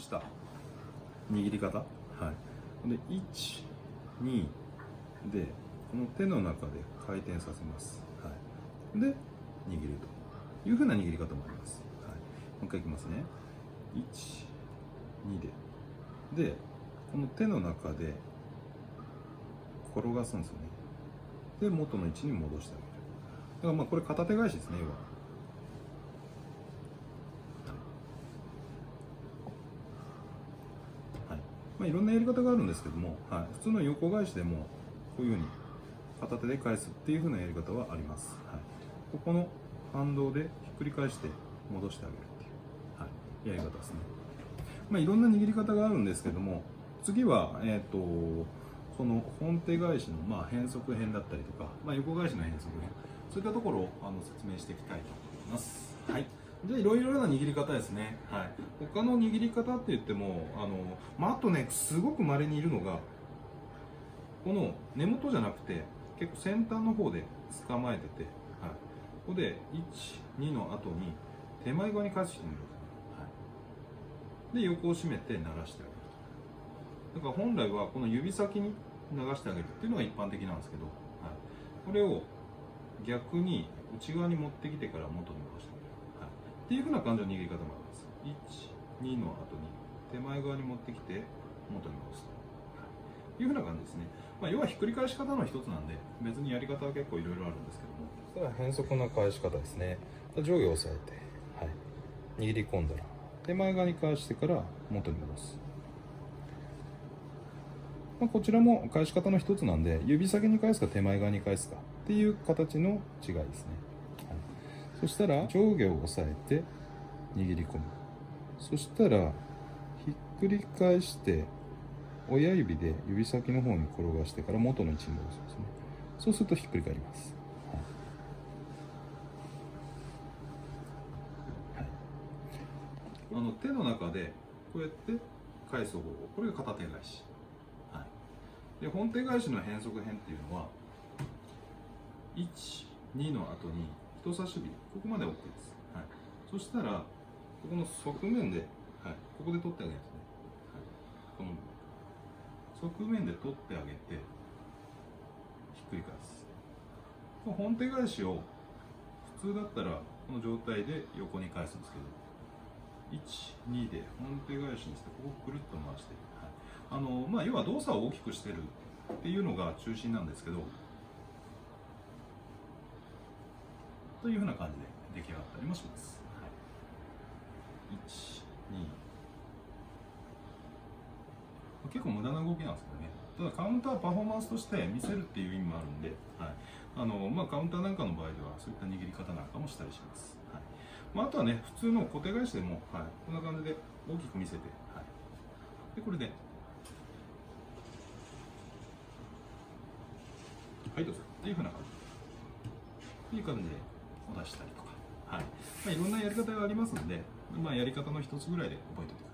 した握り方、はい、で1、2でこの手の中で回転させます、はい、で握るというふうな握り方もあります、はい、もう一回いきますね。1、2でこの手の中で転がすんですよね。で元の位置に戻してあげる。だからまあこれ片手返しですね、要は。はい、まあ、いろんなやり方があるんですけども、はい、普通の横返しでもこういうふうに片手で返すっていうふうなやり方はあります、はい、ここの反動でひっくり返して戻してあげるっていう、はい、やり方ですね。まあ、いろんな握り方があるんですけども、次は、その本手返しのまあ変則編だったりとか、まあ、横返しの変則編、そういったところを説明していきたいと思います。はい、じゃあいろいろな握り方ですね。はい、他の握り方って言ってもまあ、あとねすごく稀にいるのがこの根元じゃなくて結構先端の方で捕まえてて、はい、ここで1、2の後に手前側に返してみる、はい、で横を締めて流してあげる。だから本来はこの指先に流してあげるっていうのが一般的なんですけど、はい、これを逆に内側に持ってきてから元に戻してあげる、はい、っていうふうな感じの握り方もあります。1、2の後に手前側に持ってきて元に戻すというふうな感じですね。まあ、要はひっくり返し方の一つなんで別にやり方は結構いろいろあるんですけども、そしたら変則な返し方ですね。上下を押さえて、はい、握り込んだら手前側に返してから元に戻す。まあ、こちらも返し方の一つなんで指先に返すか手前側に返すかっていう形の違いですね。はい、そしたら上下を押さえて握り込む。そしたらひっくり返して親指で指先の方に転がしてから元の位置に戻すんですね。そうするとひっくり返ります。はいはい、手の中でこうやって返す方法、これが片手返し。はい、で本手返しの変則編っていうのは1、2の後に人差し指ここまで OK です。はい、そしたらここの側面で、はい、ここで取ってあげるんですね。はい、この側面で取ってあげてひっくり返す。本手返しを普通だったらこの状態で横に返すんですけど、1、2で本手返しにしてここをくるっと回して、はい、まあ、要は動作を大きくしてるっていうのが中心なんですけど、というふうな感じで出来上がったりもします。はい、1、2、結構無駄な動きなんですけどね。ただカウンターパフォーマンスとして見せるっていう意味もあるんで、はい、まあ、カウンターなんかの場合ではそういった握り方なんかもしたりします。はい、まあ、あとはね普通の固定返しでも、はい、こんな感じで大きく見せて、はい、でこれではいどうぞっていうふうな感じでお出したりとか、はい、まあ、いろんなやり方がありますので、まあ、やり方の一つぐらいで覚えておいてください。